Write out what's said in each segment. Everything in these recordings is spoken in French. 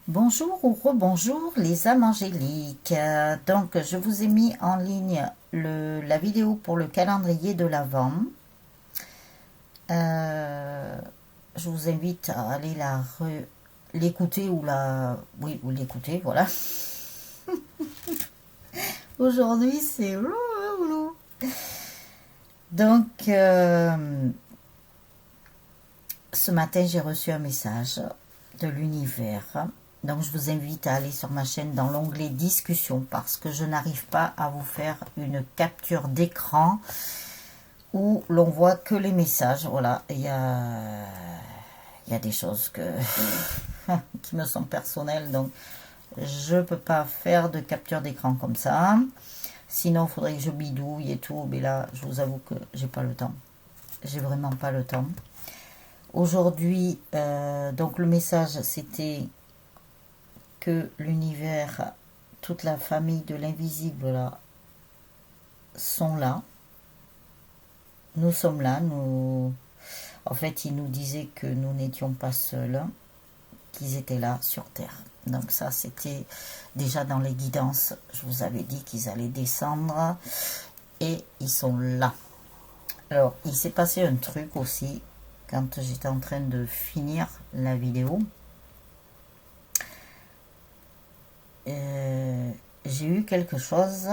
Bonjour ou rebonjour les âmes angéliques. Donc je vous ai mis en ligne la vidéo pour le calendrier de l'Avent. Je vous invite à aller l'écouter ou l'écouter, voilà. Aujourd'hui c'est donc ce matin j'ai reçu un message de l'univers. Donc je vous invite à aller sur ma chaîne dans l'onglet discussion parce que je n'arrive pas à vous faire une capture d'écran où l'on voit que les messages. Voilà, il y a des choses qui me sont personnelles, donc je peux pas faire de capture d'écran comme ça. Sinon, il faudrait que je bidouille et tout, mais là, je vous avoue que j'ai pas le temps. J'ai vraiment pas le temps. Aujourd'hui, donc le message, c'était que l'univers, toute la famille de l'invisible là, sont là. Nous sommes là. En fait, il nous disait que nous n'étions pas seuls, qu'ils étaient là sur Terre. Donc ça, c'était déjà dans les guidances. Je vous avais dit qu'ils allaient descendre et ils sont là. Alors, il s'est passé un truc aussi quand j'étais en train de finir la vidéo. J'ai eu quelque chose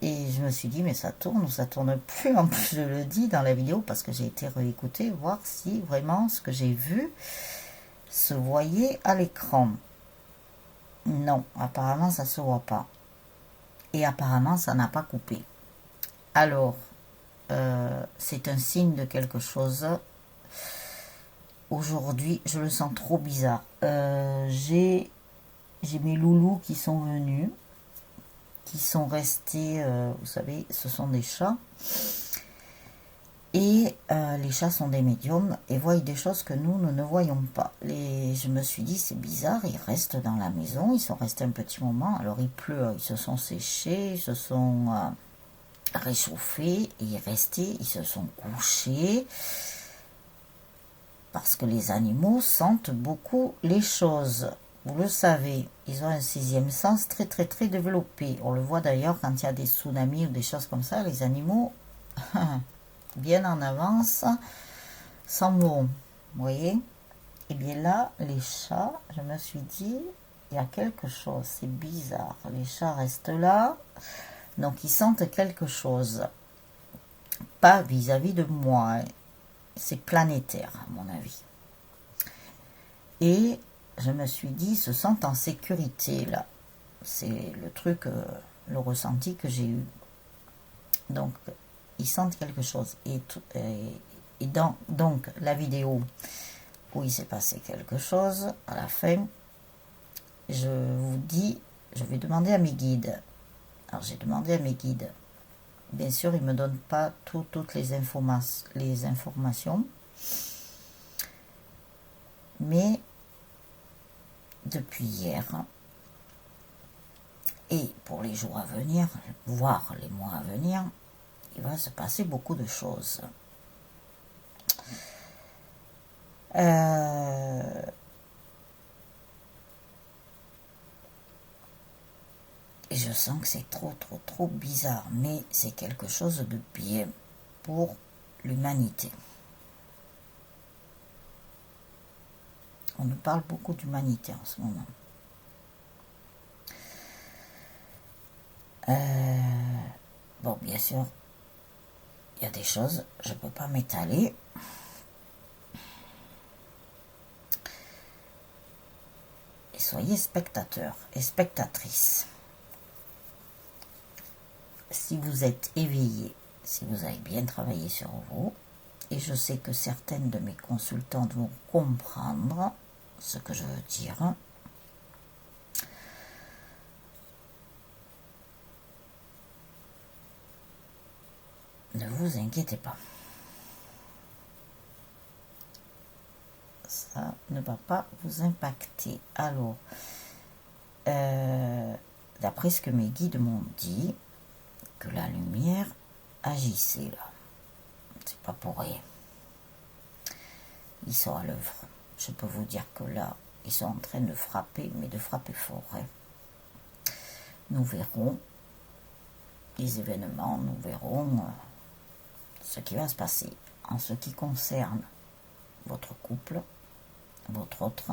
et je me suis dit mais ça tourne ou ça tourne plus. En plus je le dis dans la vidéo parce que j'ai été réécouter voir si vraiment ce que j'ai vu se voyait à l'écran. Non, apparemment ça se voit pas et apparemment ça n'a pas coupé. Alors c'est un signe de quelque chose. Aujourd'hui je le sens trop bizarre. J'ai mes loulous qui sont venus, qui sont restés, vous savez, ce sont des chats. Et les chats sont des médiums et voient des choses que nous ne voyons pas. Je me suis dit, c'est bizarre, ils restent dans la maison, ils sont restés un petit moment. Alors il pleut, ils se sont séchés, ils se sont réchauffés, et ils se sont couchés. Parce que les animaux sentent beaucoup les choses. Vous le savez, ils ont un sixième sens très très très développé. On le voit d'ailleurs quand il y a des tsunamis ou des choses comme ça, les animaux, bien en avance, s'en vont. Vous voyez? Et bien là, les chats, je me suis dit, il y a quelque chose, c'est bizarre. Les chats restent là, donc ils sentent quelque chose. Pas vis-à-vis de moi, hein. C'est planétaire à mon avis. Et je me suis dit, ils se sentent en sécurité là. C'est le truc, le ressenti que j'ai eu. Donc, ils sentent quelque chose. Donc, la vidéo où il s'est passé quelque chose, à la fin, je vous dis, je vais demander à mes guides. Alors, j'ai demandé à mes guides. Bien sûr, ils ne me donnent pas toutes les informations. Mais, depuis hier, et pour les jours à venir, voire les mois à venir, il va se passer beaucoup de choses. Et je sens que c'est trop bizarre, mais c'est quelque chose de bien pour l'humanité. On nous parle beaucoup d'humanité en ce moment. Bon, bien sûr, il y a des choses, je ne peux pas m'étaler. Et soyez spectateurs et spectatrices. Si vous êtes éveillé, si vous avez bien travaillé sur vous, et je sais que certaines de mes consultantes vont comprendre ce que je veux dire, ne vous inquiétez pas. Ça ne va pas vous impacter. Alors, d'après ce que mes guides m'ont dit, que la lumière agissait là. C'est pas pour rien. Ils sont à l'œuvre. Je peux vous dire que là, Ils sont en train de frapper, mais de frapper fort. Hein. Nous verrons les événements, nous verrons ce qui va se passer en ce qui concerne votre couple, votre autre.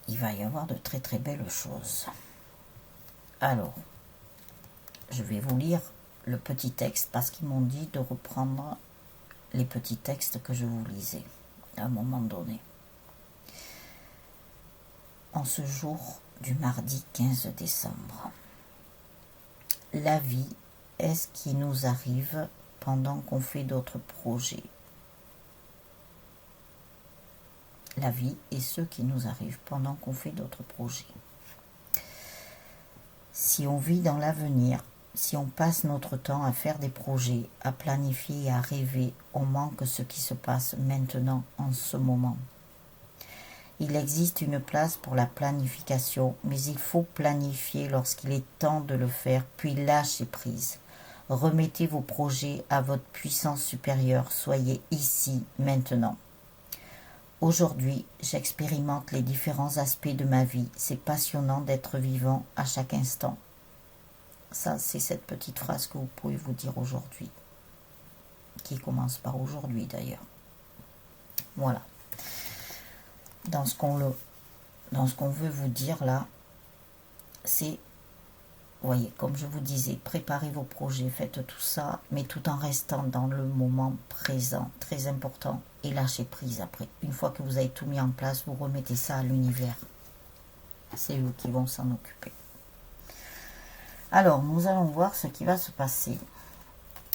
Il va y avoir de très très belles choses. Alors, je vais vous lire le petit texte parce qu'ils m'ont dit de reprendre les petits textes que je vous lisais à un moment donné. En ce jour du mardi 15 décembre, la vie est ce qui nous arrive pendant qu'on fait d'autres projets. La vie est ce qui nous arrive pendant qu'on fait d'autres projets. Si on vit dans l'avenir, si on passe notre temps à faire des projets, à planifier et à rêver, on manque ce qui se passe maintenant, en ce moment. Il existe une place pour la planification, mais il faut planifier lorsqu'il est temps de le faire, puis lâcher prise. Remettez vos projets à votre puissance supérieure, soyez ici, maintenant. Aujourd'hui, j'expérimente les différents aspects de ma vie. C'est passionnant d'être vivant à chaque instant. Ça, c'est cette petite phrase que vous pouvez vous dire aujourd'hui. Qui commence par aujourd'hui d'ailleurs. Voilà. Dans ce qu'on veut vous dire là, c'est, voyez, comme je vous disais, préparez vos projets, faites tout ça, mais tout en restant dans le moment présent, très important, et lâchez prise après. Une fois que vous avez tout mis en place, vous remettez ça à l'univers. C'est eux qui vont s'en occuper. Alors, nous allons voir ce qui va se passer.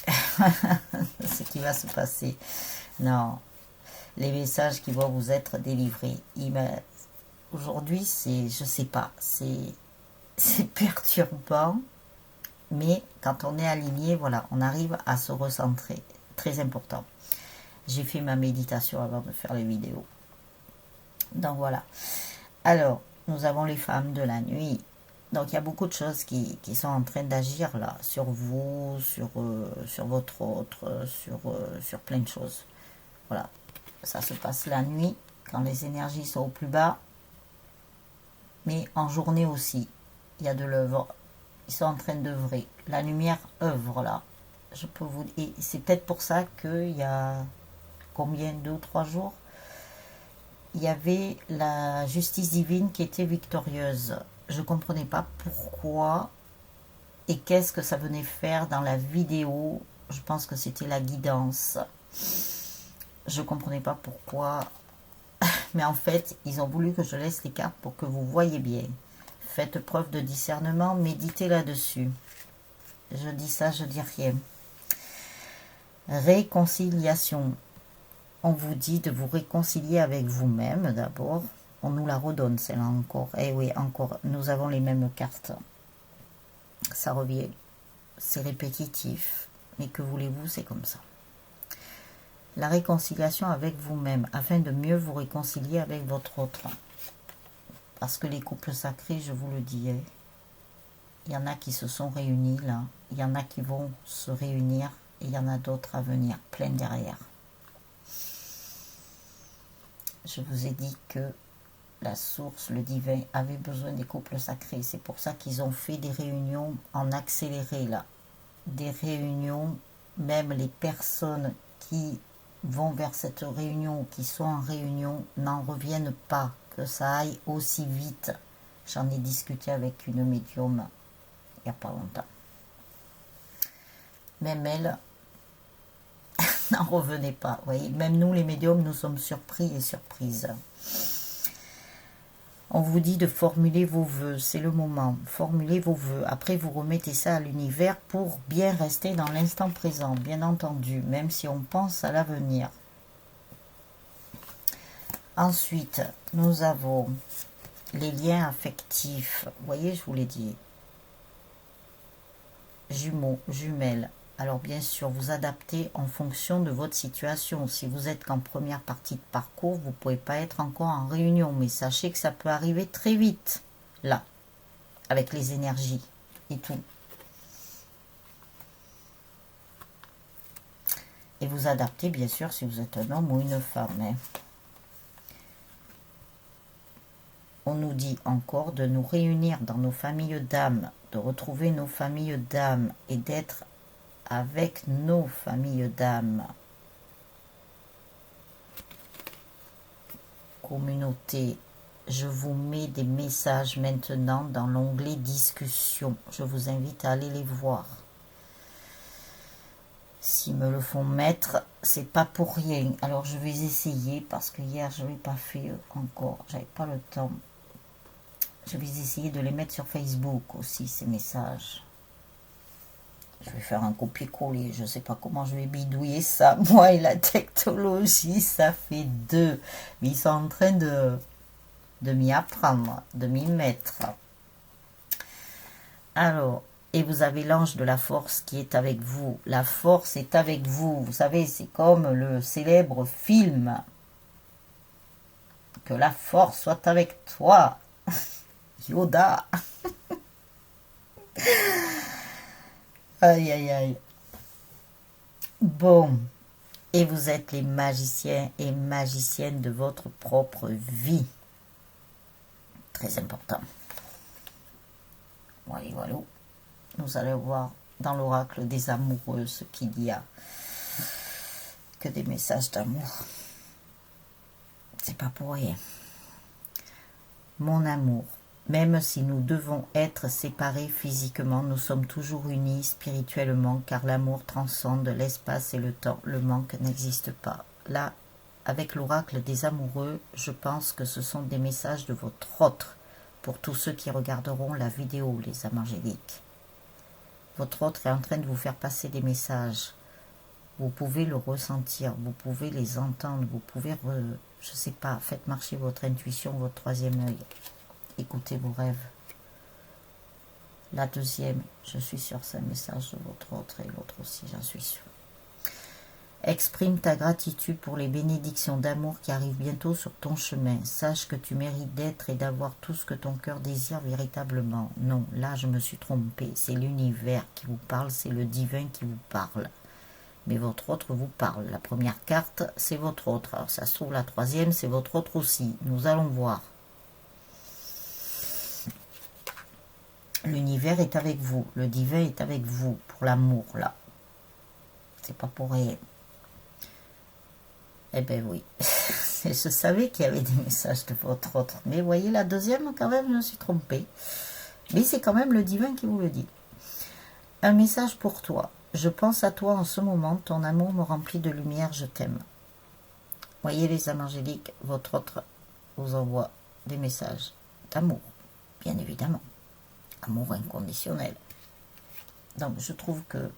Ce qui va se passer. Non, les messages qui vont vous être délivrés. Aujourd'hui, c'est, je sais pas, c'est perturbant, mais quand on est aligné, voilà, on arrive à se recentrer. Très important. J'ai fait ma méditation avant de faire les vidéos. Donc voilà. Alors, nous avons les femmes de la nuit. Donc il y a beaucoup de choses qui sont en train d'agir là, sur vous, sur votre autre, sur plein de choses. Voilà, ça se passe la nuit, quand les énergies sont au plus bas, mais en journée aussi, il y a de l'œuvre. Ils sont en train d'œuvrer. La lumière œuvre là. Je peux vous dire, et c'est peut-être pour ça qu'il y a combien, 2 ou 3 jours, il y avait la justice divine qui était victorieuse. Je ne comprenais pas pourquoi et qu'est-ce que ça venait faire dans la vidéo. Je pense que c'était la guidance. Je ne comprenais pas pourquoi. Mais en fait, ils ont voulu que je laisse les cartes pour que vous voyez bien. Faites preuve de discernement, méditez là-dessus. Je dis ça, je dis rien. Réconciliation. On vous dit de vous réconcilier avec vous-même d'abord. On nous la redonne, celle-là encore. Eh oui, encore, nous avons les mêmes cartes. Ça revient. C'est répétitif. Mais que voulez-vous, c'est comme ça. La réconciliation avec vous-même, afin de mieux vous réconcilier avec votre autre. Parce que les couples sacrés, je vous le dis, il y en a qui se sont réunis là. Il y en a qui vont se réunir. Et il y en a d'autres à venir, plein derrière. Je vous ai dit que la source, le divin, avait besoin des couples sacrés. C'est pour ça qu'ils ont fait des réunions en accéléré, là. Des réunions, même les personnes qui vont vers cette réunion, qui sont en réunion, n'en reviennent pas, que ça aille aussi vite. J'en ai discuté avec une médium il n'y a pas longtemps. Même elle n'en revenait pas. Vous voyez, même nous, les médiums, nous sommes surpris et surprises. On vous dit de formuler vos vœux, c'est le moment. Formulez vos vœux. Après, vous remettez ça à l'univers pour bien rester dans l'instant présent, bien entendu, même si on pense à l'avenir. Ensuite, nous avons les liens affectifs. Vous voyez, je vous l'ai dit. Jumeaux, jumelles. Alors bien sûr, vous adaptez en fonction de votre situation. Si vous êtes qu'en première partie de parcours, vous ne pouvez pas être encore en réunion. Mais sachez que ça peut arriver très vite, là, avec les énergies et tout. Et vous adaptez, bien sûr, si vous êtes un homme ou une femme. Hein. on nous dit encore de nous réunir dans nos familles d'âmes, de retrouver nos familles d'âmes et d'être avec nos familles d'âmes. Communauté, je vous mets des messages maintenant dans l'onglet discussion. Je vous invite à aller les voir. S'ils me le font mettre, c'est pas pour rien. Alors je vais essayer parce que hier je l'ai pas fait encore. J'avais pas le temps. Je vais essayer de les mettre sur Facebook aussi, ces messages. Je vais faire un copier-coller. Je sais pas comment je vais bidouiller ça. Moi et la technologie, ça fait deux. Mais ils sont en train de m'y apprendre, de m'y mettre. Alors, et vous avez l'ange de la force qui est avec vous. La force est avec vous. Vous savez, c'est comme le célèbre film. Que la force soit avec toi. Yoda. Aïe, aïe, aïe. Bon. Et vous êtes les magiciens et magiciennes de votre propre vie. Très important. Voilà, voilà. Nous allons voir dans l'oracle des amoureux ce qu'il y a que des messages d'amour. C'est pas pour rien. Mon amour, même si nous devons être séparés physiquement, nous sommes toujours unis spirituellement, car l'amour transcende l'espace et le temps. Le manque n'existe pas. Là, avec l'oracle des amoureux, je pense que ce sont des messages de votre autre, pour tous ceux qui regarderont la vidéo, les âmes angéliques. Votre autre est en train de vous faire passer des messages. Vous pouvez le ressentir, vous pouvez les entendre, vous pouvez, je sais pas, faites marcher votre intuition, votre troisième œil. Écoutez vos rêves. La deuxième, je suis sûre, c'est un message de votre autre et l'autre aussi, j'en suis sûre. Exprime ta gratitude pour les bénédictions d'amour qui arrivent bientôt sur ton chemin. Sache que tu mérites d'être et d'avoir tout ce que ton cœur désire véritablement. Non, là je me suis trompée. C'est l'univers qui vous parle, c'est le divin qui vous parle. Mais votre autre vous parle. La première carte, c'est votre autre. Alors ça se trouve, la troisième, c'est votre autre aussi. Nous allons voir. L'univers est avec vous. Le divin est avec vous pour l'amour, là. C'est pas pour rien. Eh ben oui, je savais qu'il y avait des messages de votre autre. Mais voyez, la deuxième, quand même, je me suis trompée. Mais c'est quand même le divin qui vous le dit. Un message pour toi. Je pense à toi en ce moment. Ton amour me remplit de lumière. Je t'aime. Voyez les âmes angéliques, votre autre vous envoie des messages d'amour, bien évidemment. Amour inconditionnel. Donc, je trouve que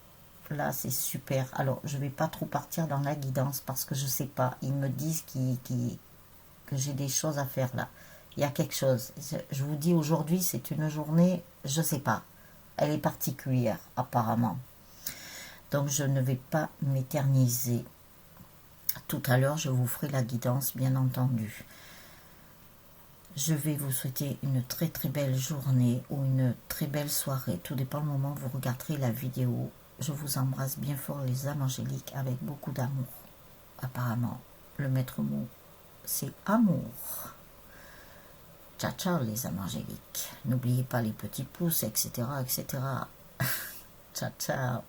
là, c'est super. Alors, je ne vais pas trop partir dans la guidance parce que je ne sais pas. Ils me disent que j'ai des choses à faire là. Il y a quelque chose. Je vous dis, aujourd'hui, c'est une journée, je ne sais pas. Elle est particulière, apparemment. Donc, je ne vais pas m'éterniser. Tout à l'heure, je vous ferai la guidance, bien entendu. Je vais vous souhaiter une très très belle journée ou une très belle soirée. Tout dépend du moment où vous regarderez la vidéo. Je vous embrasse bien fort les âmes angéliques avec beaucoup d'amour. Apparemment, le maître mot, c'est amour. Ciao, ciao les âmes angéliques. N'oubliez pas les petits pouces, etc. etc. Ciao, ciao.